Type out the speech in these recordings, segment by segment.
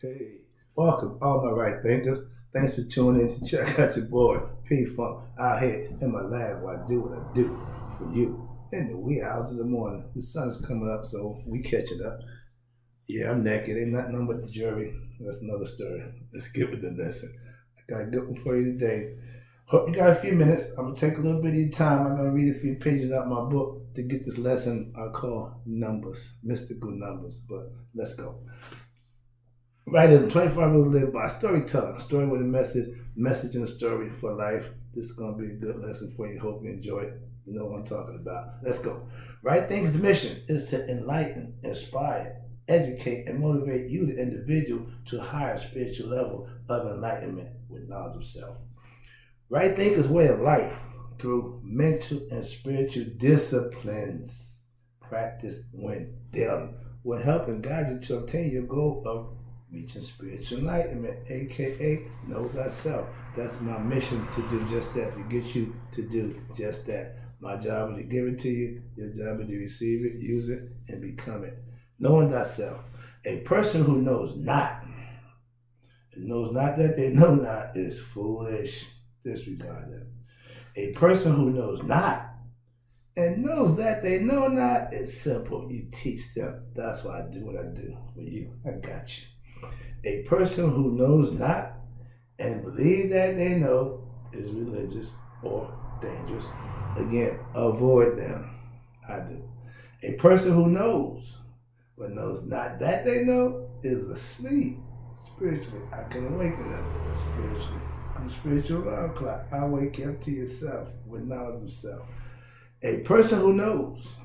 Hey, welcome, all my right thinkers. Thanks for tuning in to check out your boy Pfunk out here in my lab where I do what I do for you. In the wee hours of the morning, the sun's coming up, so we catch it up. Yeah, I'm naked. Ain't nothing but the jury. That's another story. Let's get with the lesson. I got a good one for you today. Hope you got a few minutes. I'm gonna take a little bit of your time. I'm gonna read a few pages out of my book to get this lesson I call numbers, mystical numbers. But let's go. Writers in 25 rules live by storytelling. Story with a message and a story for life. This is going to be a good lesson for you. Hope you enjoy it. You know what I'm talking about. Let's go. Right Thing's mission is to enlighten, inspire, educate, and motivate you, the individual, to a higher spiritual level of enlightenment with knowledge of self. Right Thinker's way of life through mental and spiritual disciplines. Practice when daily will help and guide you to obtain your goal of reaching spiritual enlightenment, aka know thyself. That's my mission, to do just that, to get you to do just that. My job is to give it to you, your job is to receive it, use it, and become it. Knowing thyself. A person who knows not, and knows not that they know not, is foolish. Disregard that. A person who knows not and knows that they know not is simple. You teach them. That's why I do what I do for you. I got you. A person who knows not and believes that they know is religious or dangerous. Again, avoid them. I do. A person who knows but knows not that they know is asleep spiritually. I can awaken them spiritually. I'm a spiritual alarm clock. I wake you up to yourself with knowledge of self. A person who knows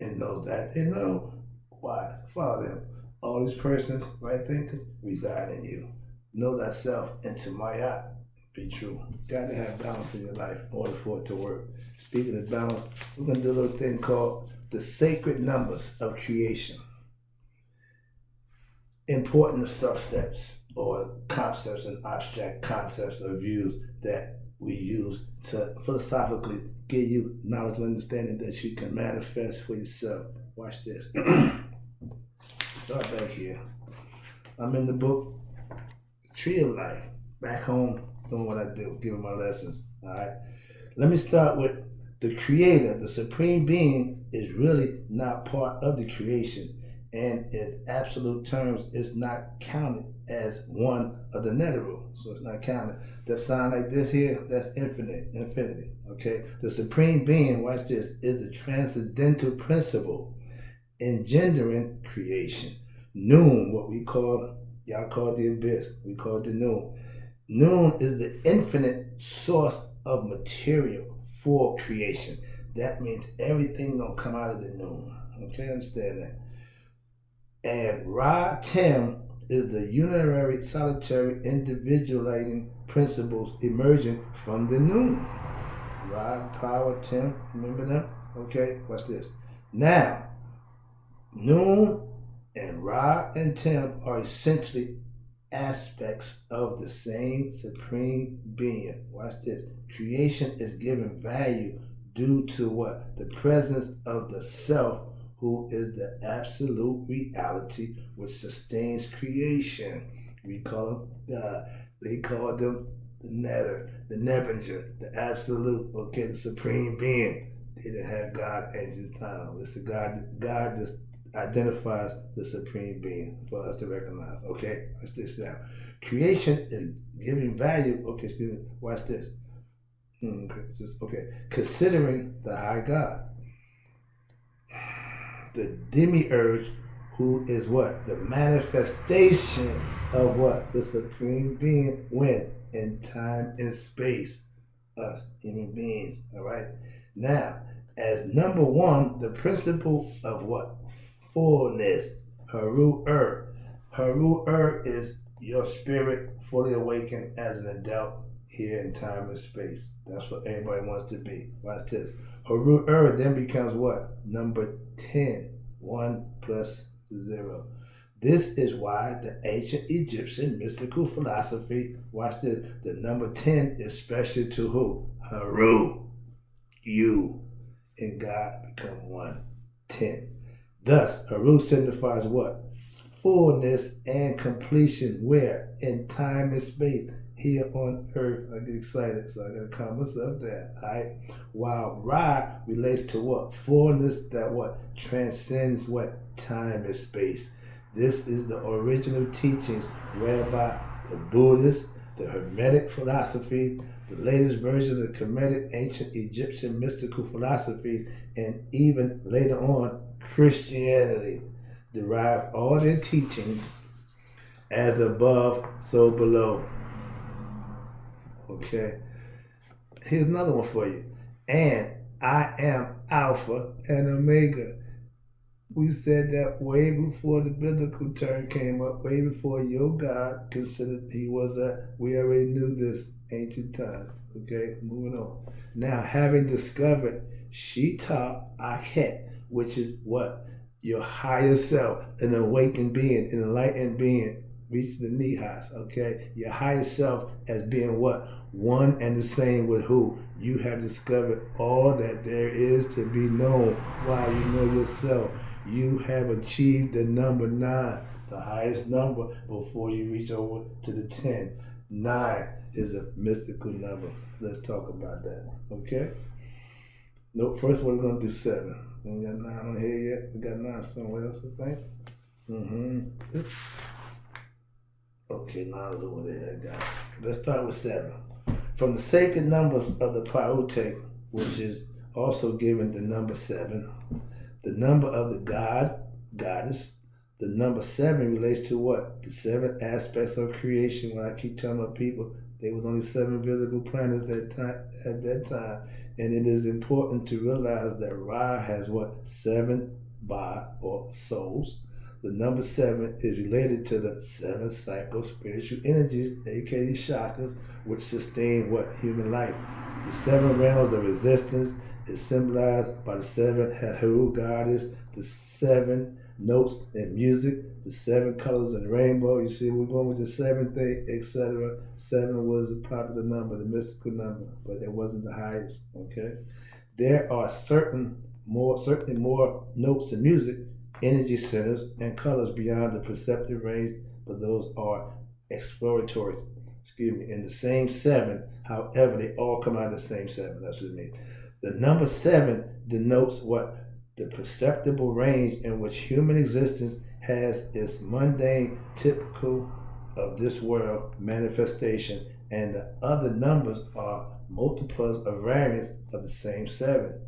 and knows that they know, wise, follow them. All these persons, right thinkers, reside in you. Know thyself, and to Maya, be true. Got to have balance in your life in order for it to work. Speaking of balance, we're going to do a little thing called the sacred numbers of creation. Important subsets or concepts and abstract concepts or views that we use to philosophically give you knowledge and understanding that you can manifest for yourself. Watch this. Start back here. I'm in the book Tree of Life. Back home, doing what I do, giving my lessons. All right. Let me start with the Creator. The Supreme Being is really not part of the creation, and in absolute terms, it's not counted as one of the Neteru. So it's not counted. That sound like this here, that's infinity. Okay. The Supreme Being, watch this, is the transcendental principle engendering creation. Noon, what we call, y'all call the abyss, we call it the noon. Noon is the infinite source of material for creation. That means everything gonna come out of the noon. Okay, understand that. And Ra Tem is the unitary, solitary, individuating principles emerging from the noon. Ra, power, Tem, remember them? Okay, watch this. Now, Noon and Ra and Tem are essentially aspects of the same supreme being. Watch this. Creation is given value due to what? The presence of the self, who is the absolute reality which sustains creation. We call him God. They call them the Netter, the Nebinger, the absolute, okay, the supreme being. They didn't have God at this time. It's a God. God just identifies the supreme being for us to recognize. Okay, watch this now. Creation is giving value. Okay, excuse me. Watch this. Okay, considering the high God, the demiurge, who is what? The manifestation of what? The supreme being when? In time and space. Us, human beings. All right. Now, as number one, the principle of what? Fullness. Haru-ur. Haru-ur is your spirit fully awakened as an adult here in time and space. That's what everybody wants to be. Watch this. Haru-ur then becomes what? Number 10. 1 plus 0. This is why the ancient Egyptian mystical philosophy, watch this, the number 10 is special to who? Haru. You and God become one. 10. Thus, Haru signifies what? fullness and completion. Where? In time and space. Here on earth. I get excited, so I gotta calm myself down. Alright. While Ra relates to what? Fullness that what? Transcends what? Time and space. This is the original teachings whereby the Buddhists, the Hermetic philosophies, the latest version of the Kemetic ancient Egyptian mystical philosophies, and even later on Christianity derived all their teachings as above, so below. Okay, here's another one for you. And I am Alpha and Omega. We said that way before the biblical term came up, way before your God considered he was a, we already knew this ancient times. Okay, moving on. Now, having discovered Shita Akhet, which is what? Your higher self, an awakened being, an enlightened being, reach the Nihas, okay? Your higher self as being what? One and the same with who? You have discovered all that there is to be known while you know yourself. You have achieved the number 9, the highest number before you reach over to the 10. 9 is a mystical number. Let's talk about that, okay? No, first we're going to do 7. We got 9 on here yet. We got 9 somewhere else, I think. Okay, 9 is over there. I got it. Let's start with 7. From the sacred numbers of the Paute, which is also given the number 7, the number of the god, goddess, the number 7 relates to what? The 7 aspects of creation. When I keep telling my people, there was only 7 visible planets at that time. And it is important to realize that Ra has what? 7 Ba, or souls. The number 7 is related to the 7 psycho-spiritual energies, aka chakras, which sustain what? Human life. The 7 realms of existence is symbolized by the 7 Haru goddess, the 7 notes in music, the 7 colors in the rainbow. You see, we're going with the 7th thing, etc. 7 was a popular number, the mystical number, but it wasn't the highest, okay? There are certainly more notes in music, energy centers, and colors beyond the perceptive range, but those are exploratory, in the same 7. However, they all come out of the same 7. That's what it means. The number 7 denotes what? The perceptible range in which human existence has its mundane, typical of this world manifestation, and the other numbers are multiples of variants of the same 7.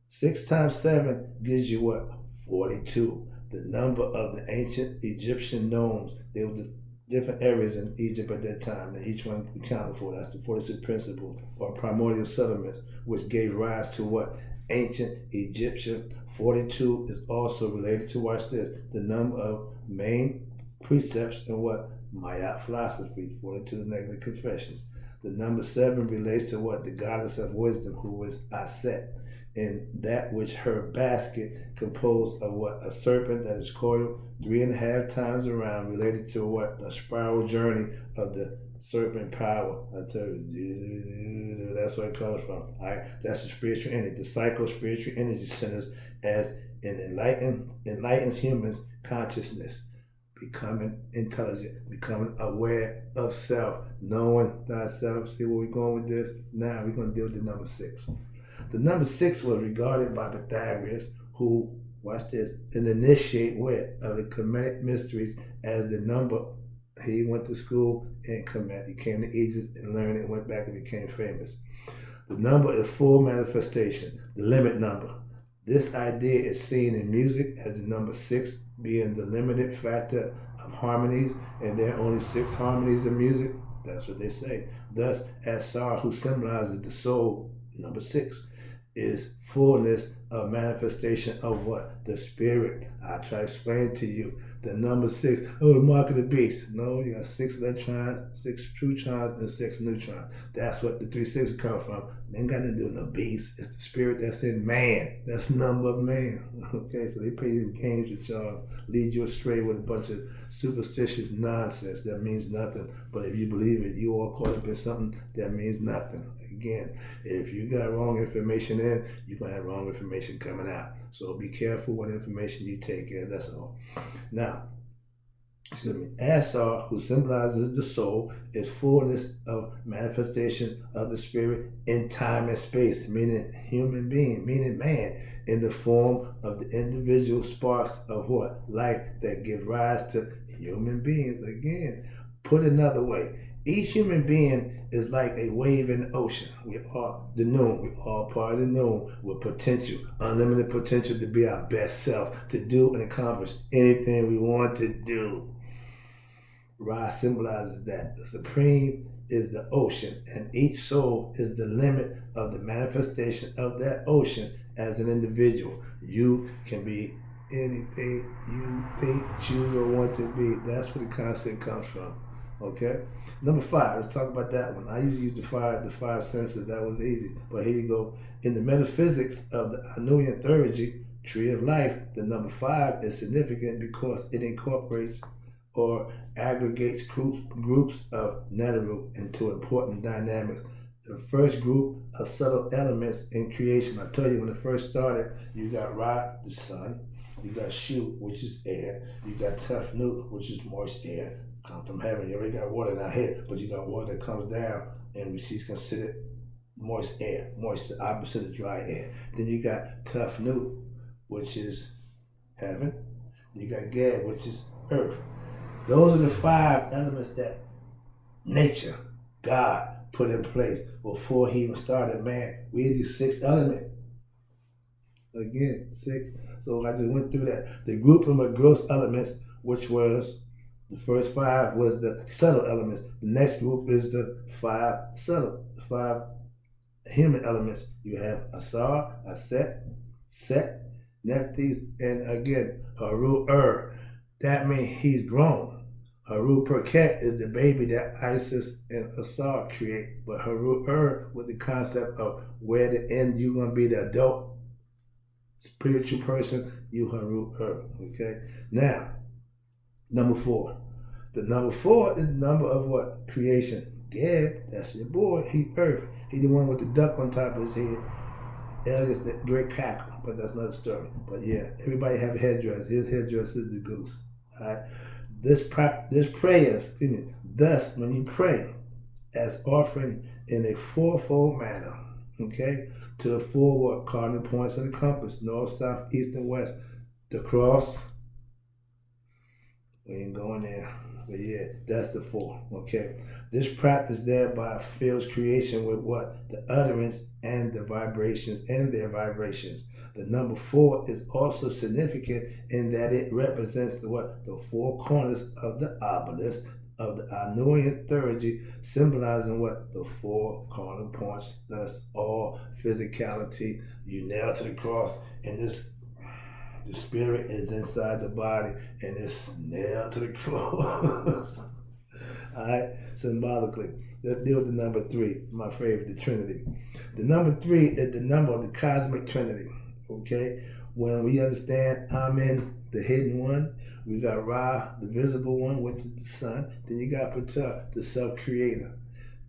6 times 7 gives you what? 42. The number of the ancient Egyptian nomes. There were the different areas in Egypt at that time, and each one accounted for. That's the 46 principles, or primordial settlements, which gave rise to what? Ancient Egyptian. 42 is also related to, watch this, the number of main precepts in what? Maya philosophy. 42 negative confessions. The number 7 relates to what? The goddess of wisdom, who is Aset, in that which her basket composed of what? A serpent that is coiled 3.5 times around, related to what? The spiral journey of the serpent power. I tell you, that's where it comes from. All right, that's the spiritual energy, the psycho-spiritual energy centers as it enlightens humans' consciousness, becoming intelligent, becoming aware of self, knowing thyself. See where we're going with this? Now we're going to deal with the number 6. The number 6 was regarded by Pythagoras, who, watch this, an initiate of the Kemetic mysteries as the number. He went to school in Kemet. He came to Egypt and learned and went back and became famous. The number is full manifestation, the limit number. This idea is seen in music as the number 6 being the limited factor of harmonies, and there are only 6 harmonies in music. That's what they say. Thus, as Sar, who symbolizes the soul, number 6, is fullness of manifestation of what? The spirit. I try to explain to you. The number 6, the mark of the beast. No, you got 6 electrons, 6 protons, and 6 neutrons. That's what the 3 6 come from. They ain't got nothing to do with no beast. It's the spirit that's in man. That's the number of man. Okay, so they play games with y'all, lead you astray with a bunch of superstitious nonsense that means nothing. But if you believe it, you all caught up in something that means nothing. Again, if you got wrong information in, you're going to have wrong information coming out. So be careful what information you take in. That's all. Now, excuse me, Asar, who symbolizes the soul, is fullness of manifestation of the spirit in time and space, meaning human being, meaning man, in the form of the individual sparks of what? Life that give rise to human beings. Again, put another way, each human being is like a wave in the ocean. We are the noon. We are part of the noon with potential, unlimited potential to be our best self, to do and accomplish anything we want to do. Ra symbolizes that. The supreme is the ocean, and each soul is the limit of the manifestation of that ocean as an individual. You can be anything you think, choose, or want to be. That's where the concept comes from. Okay? Number 5, let's talk about that one. I usually use the five senses. That was easy. But here you go. In the metaphysics of the Anuyan theurgy, tree of life, the number 5 is significant because it incorporates or aggregates groups of Neteru into important dynamics. The first group of subtle elements in creation. I tell you, when it first started, you got Ra, the sun. You got Shu, which is air. You got Tefnut, which is moist air. Come from heaven. You already got water down here, but you got water that comes down, and she's considered moist air. Moist, the opposite of dry air. Then you got Tefnut, which is heaven. You got Gad, which is earth. Those are the 5 elements that nature, God, put in place before he even started man. We had the 6th element. Again, 6. So I just went through that. The grouping of gross elements, which was the first 5 was the subtle elements. The next group is the 5 subtle, the 5 human elements. You have Asar, Aset, Set, Nephthys, and again, Haru-Ur. That means he's grown. Haru-Perket is the baby that Isis and Asar create. But Haru-Ur with the concept of where the end you're going to be the adult spiritual person, you Haru-Ur. Okay? Now, number 4. The number 4 is the number of what? Creation. Gad, that's your boy. He earth. He the one with the duck on top of his head. Elias, the great cackle. But that's another story. But yeah, everybody have a headdress. His headdress is the goose. All right? This prayers, thus when you pray as offering in a fourfold manner, okay, to the 4 what? Cardinal points of the compass, north, south, east, and west. The cross, we ain't going there, but yeah, that's the 4, okay. This practice thereby fills creation with what? The utterance and the vibrations and their vibrations. The number 4 is also significant in that it represents the what? The 4 corners of the obelisk of the Anuyan theurgy, symbolizing what? The 4 cardinal points, thus all physicality. You nail to the cross, and the spirit is inside the body, and it's nailed to the cross. All right, symbolically. Let's deal with the number 3, my favorite, the Trinity. The number 3 is the number of the cosmic Trinity. Okay, when we understand Amen, the hidden one, we got Ra, the visible one, which is the sun. Then you got Ptah, the self-creator.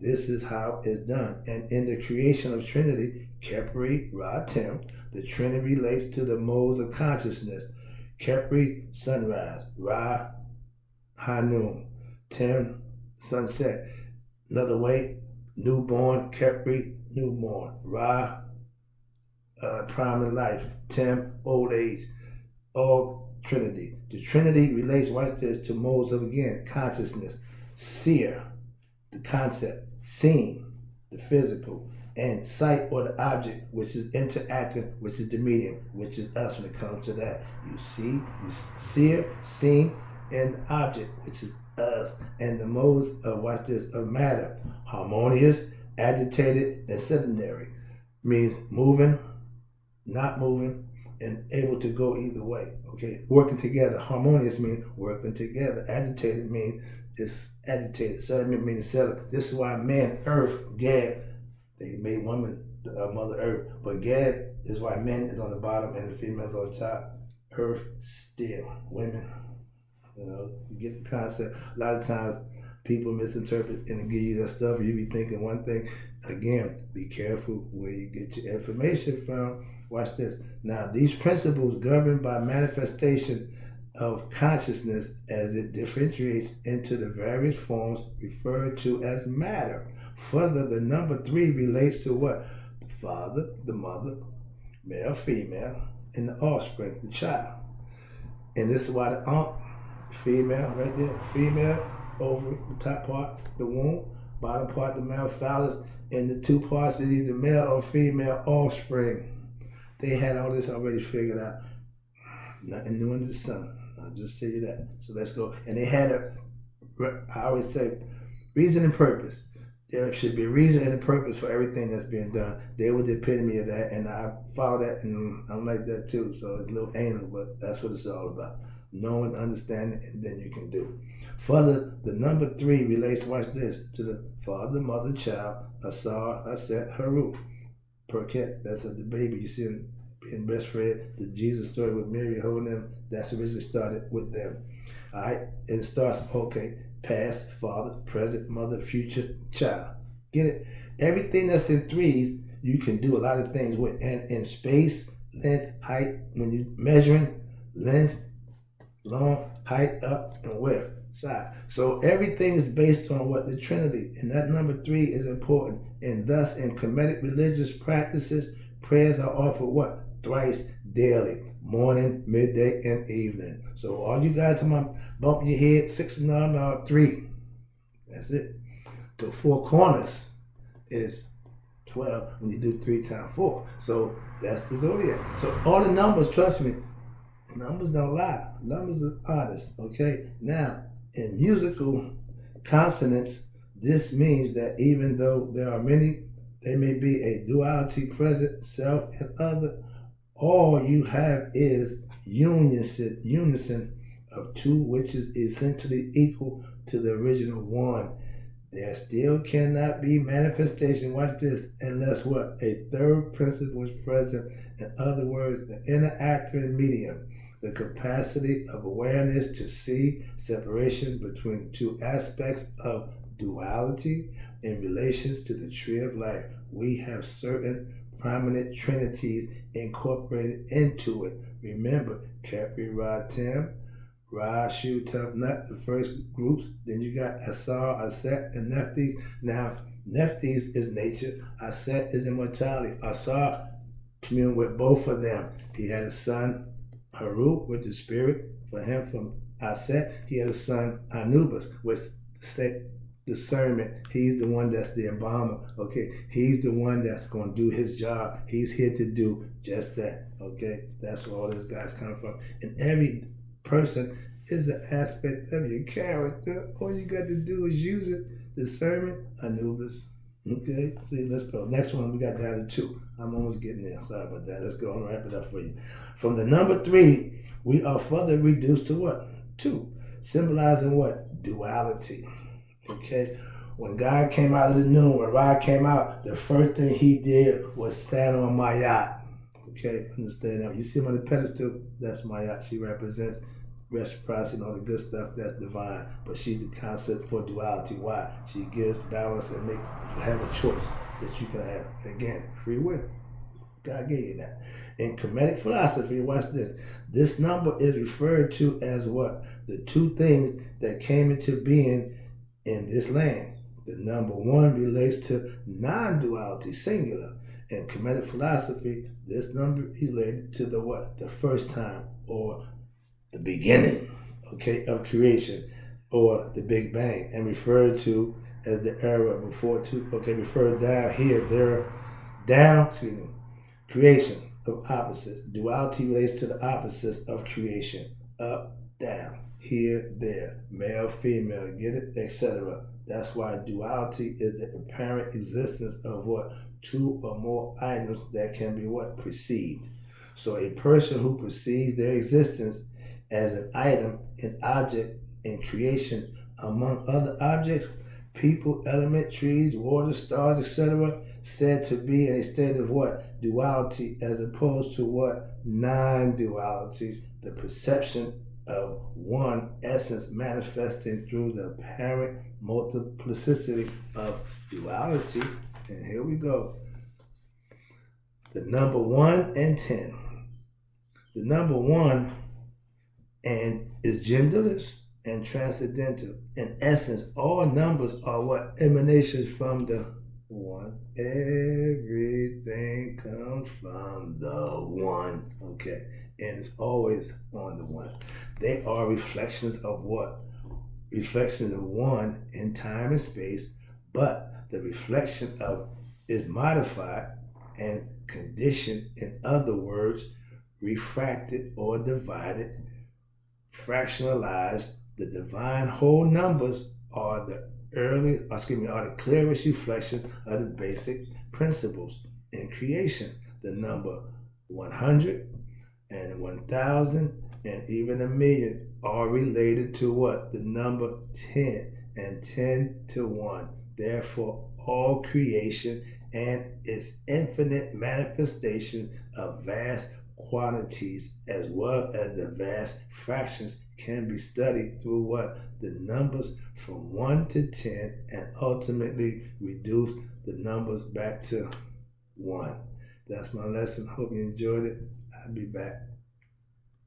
This is how it's done. And in the creation of Trinity, Khepri, Ra, Tem, the Trinity relates to the modes of consciousness. Khepri, sunrise. Ra, high noon. Tem, sunset. Another way, newborn. Khepri, newborn. Ra, prime in life. Tem, old age. All Trinity. The Trinity relates, watch this, to modes of, again, consciousness. Seer, the concept. Seeing, the physical. And sight, or the object, which is interacting, which is the medium, which is us when it comes to that. You see, you seer, seeing, and the object, which is us. And the modes of, watch this, of matter. Harmonious, agitated, and sedentary. Means moving, not moving, and able to go either way. Okay, working together. Harmonious means working together. Agitated means it's agitated. Sediment means settle. This is why man, earth, Gad, they made woman Mother Earth, but Gad is why men is on the bottom and the females on the top. Earth still. Women, you get the concept. A lot of times people misinterpret and give you that stuff. You be thinking one thing. Again, be careful where you get your information from. Watch this. Now, these principles governed by manifestation of consciousness as it differentiates into the various forms referred to as matter. Further, the number 3 relates to what? The father, the mother, male, female, and the offspring, the child. And this is why the female right there, female, ovary, the top part, the womb, bottom part, the male phallus, and the 2 parts is either male or female offspring. They had all this already figured out. Nothing new under the sun. I'll just tell you that. So let's go. And they had I always say, reason and purpose. There should be a reason and a purpose for everything that's being done. They were the epitome of that, and I follow that, and I'm like that too. So it's a little anal, but that's what it's all about. Knowing, understanding, and then you can do. Further, the number 3 relates, watch this, to the father, mother, child, Asar, Aset, Haru. Perket, that's the baby you see him being breastfed. The Jesus story with Mary holding them, that's originally started with them. All right, it starts, okay, past, father, present, mother, future, child. Get it? Everything that's in 3s, you can do a lot of things with. And in space, length, height, when you're measuring, length, long, height, up, and width, side. So everything is based on what? The Trinity. And that number 3 is important. And thus, in Kemetic religious practices, prayers are offered what? Thrice daily. Morning, midday, and evening. So all you guys bump your head, 6 and 9, 3. That's it. The 4 corners is 12 when you do 3 times 4. So that's the zodiac. So all the numbers, trust me, numbers don't lie. Numbers are honest, okay? Now, in musical consonants, this means that even though there are many, there may be a duality present, self and other, all you have is unison of 2, which is essentially equal to the original 1. There still cannot be manifestation, watch this, unless what? A third principle is present. In other words, the inner actor and medium, the capacity of awareness to see separation between the 2 aspects of duality in relations to the tree of life. We have certain prominent trinities incorporated into it. Remember, Capri, Ra, Tim, Ra, Shu, Tough Nut, the first groups. Then you got Asar, Aset, and Nephthys. Now, Nephthys is nature. Aset is immortality. Asar communed with both of them. He had a son, Haru, with the spirit. For him, from Aset, he had a son, Anubis, which discernment. He's the one that's the embalmer. Okay, he's the one that's going to do his job. He's here to do just that. Okay, that's where all these guys come from. And every person is an aspect of your character. All you got to do is use it. Discernment, Anubis. Okay, see, let's go. Next one, we got down to 2. I'm almost getting there. Sorry about that. Let's go and wrap it up for you. From the number 3, we are further reduced to what? 2, symbolizing what? Duality. Okay, when God came out of the noon, when Ra came out, the first thing he did was stand on Mayat. Okay, understand that. You see him on the pedestal, that's Mayat. She represents reciprocity and all the good stuff, that's divine. But she's the concept for duality. Why? She gives balance and makes you have a choice that you can have. Again, free will. God gave you that. In Kemetic philosophy, watch this. This number is referred to as what? The 2 things that came into being in this land. The number 1 relates to non-duality, singular. In Kemetic philosophy, this number is related to the what? The first time, or the beginning, okay, of creation, or the Big Bang, and referred to as the era before 2. Okay, referred down here, there, down, creation of opposites. Duality relates to the opposites of creation, up, down, here, there, male, female, get it, etc. That's why duality is the apparent existence of what? 2 or more items that can be what? Perceived. So a person who perceives their existence as an item, an object in creation, among other objects, people, element, trees, water, stars, etc., said to be in a state of what? Duality, as opposed to what? Non-duality, the perception of one essence manifesting through the apparent multiplicity of duality. And here we go. The number 1 and 10. The number 1 and is genderless and transcendental. In essence, all numbers are what emanations from the 1. Everything comes from the 1. Okay. And it's always on the 1. They are reflections of what? Reflections of 1 in time and space, but the reflection of is modified and conditioned, in other words, refracted or divided, fractionalized. The divine whole numbers are the clearest reflection of the basic principles in creation. The number 100 and 1,000 and even a million are related to what? The number 10 and 10 to 1. Therefore, all creation and its infinite manifestation of vast quantities as well as the vast fractions can be studied through what? The numbers from 1 to 10 and ultimately reduce the numbers back to 1. That's my lesson. Hope you enjoyed it. I'll be back.